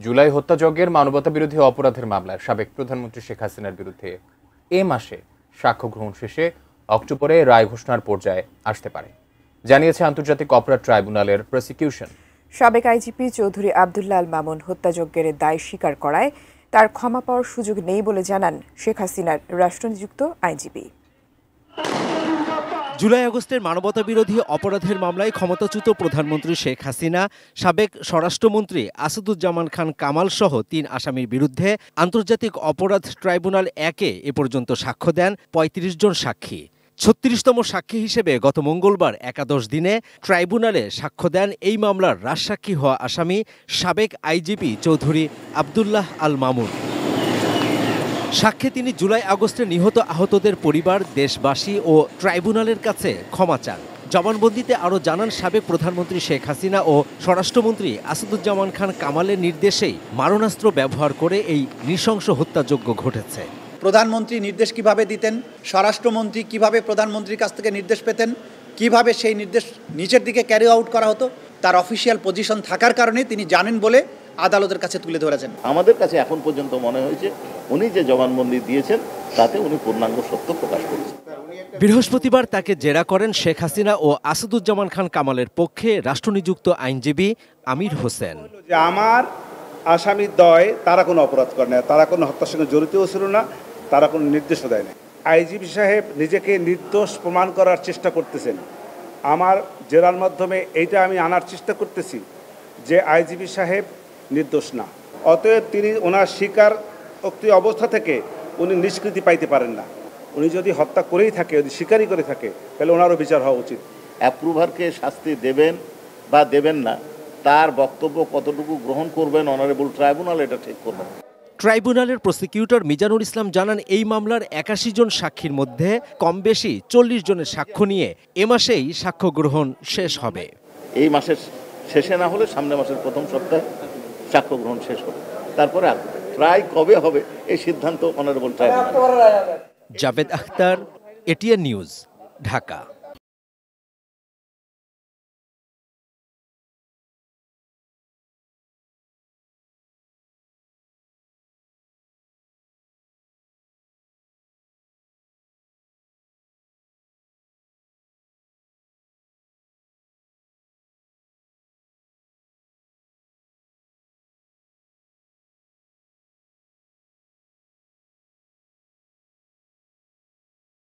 জুলাই হত্যাযজ্ঞের মানবতাবিরোধী অপরাধের মামলায় সাবেক প্রধানমন্ত্রী শেখ হাসিনার বিরুদ্ধে এ মাসে সাক্ষ্য গ্রহণ শেষে অক্টোবরে রায় ঘোষণার পর্যায়ে আসতে পারে, জানিয়েছে আন্তর্জাতিক অপরাধ ট্রাইব্যুনালের প্রসিকিউশন। সাবেক আইজিপি চৌধুরী আব্দুল্লাহ আল মামুন হত্যাযজ্ঞের দায় স্বীকার করায় তার ক্ষমা পাওয়ার সুযোগ নেই বলে জানান শেখ হাসিনার রাষ্ট্রনিযুক্ত আইনজীবী। জুলাই আগস্টের মানবতাবিরোধী অপরাধের মামলায় ক্ষমতাচ্যুত প্রধানমন্ত্রী শেখ হাসিনা, সাবেক স্বরাষ্ট্রমন্ত্রী আসাদুজ্জামান খান কামাল সহ ৩ আসামির বিরুদ্ধে আন্তর্জাতিক অপরাধ ট্রাইব্যুনাল ১-এ এ পর্যন্ত সাক্ষ্য দেন ৩৫ জন সাক্ষী। ৩৬তম সাক্ষী হিসেবে গত মঙ্গলবার একাদশ দিনে ট্রাইব্যুনালে সাক্ষ্য দেন এই মামলার রাজসাক্ষী হওয়া আসামি সাবেক আইজিপি চৌধুরী আব্দুল্লাহ আল মামুন। সাক্ষ্যে তিনি জুলাই আগস্টে নিহত আহতদের পরিবার, দেশবাসী ও ট্রাইব্যুনালের কাছে ক্ষমা চান। জবানবন্দিতে আরও জানান, সাবেক প্রধানমন্ত্রী শেখ হাসিনা ও স্বরাষ্ট্রমন্ত্রী আসাদুজ্জামান খান কামালের নির্দেশেই মারণাস্ত্র ব্যবহার করে এই নৃশংস হত্যাযজ্ঞ ঘটেছে। প্রধানমন্ত্রী নির্দেশ কিভাবে দিতেন, স্বরাষ্ট্রমন্ত্রী কিভাবে প্রধানমন্ত্রীর কাছ থেকে নির্দেশ পেতেন, কিভাবে সেই নির্দেশ নিচের দিকে ক্যারি আউট করা হতো, তার অফিসিয়াল পজিশন থাকার কারণে তিনি জানেন বলে আদালতের কাছে তুলে ধরেছেন। আমাদের কাছে এখন পর্যন্ত মনে হয়েছে উনি যে জবানবন্দি দিয়েছেন তাতে উনি পূর্ণাঙ্গ সত্য প্রকাশ করেছেন। বৃহস্পতিবার তাকে জেরা করেন শেখ হাসিনা ও আসাদুজ্জামান খান কামালের পক্ষে রাষ্ট্রনিযুক্ত আইনজীবী আমির হোসেন। আমার আসামির দয় তারা কোনো অপরাধ করে না, তারা কোনো হত্যার সঙ্গে জড়িতও ছিল না, তারা কোনো নির্দেশও দেয় না। আইজিপি সাহেব নিজেকে নির্দোষ প্রমাণ করার চেষ্টা করতেছেন। আমার জেরার মাধ্যমে এইটা আমি আনার চেষ্টা করতেছি যে আইজিপি সাহেব নির্দোষ না, অতএব তিনি ওনার স্বীকারোক্তি অবস্থা থেকে উনি নিষ্কৃতি পাইতে পারেন না। উনি যদি হত্যা করেই থাকে, যদি স্বীকারই করে থাকে, তাহলে ওনারও বিচার হওয়া উচিত। অ্যাপ্রুভারকে শাস্তি দেবেন বা দেবেন না, তার বক্তব্য কতটুকু গ্রহণ করবেন অনারেবল ট্রাইব্যুনাল এটা ঠিক করবেন। ট্রাইব্যুনালের প্রসিকিউটর মিজানুর ইসলাম জানান, এই মামলার ৮১ জন সাক্ষীর মধ্যে কম বেশি ৪০ জনের সাক্ষ্য নিয়ে এ মাসেই সাক্ষ্য গ্রহণ শেষ হবে। এই মাসের শেষে না হলে সামনের মাসের প্রথম সপ্তাহে সাক্ষ্য গ্রহণ শেষ হবে। তারপরে ট্রাই কবে হবে এই সিদ্ধান্ত honourable tribunal. Javed Akhtar, ATN news, Dhaka.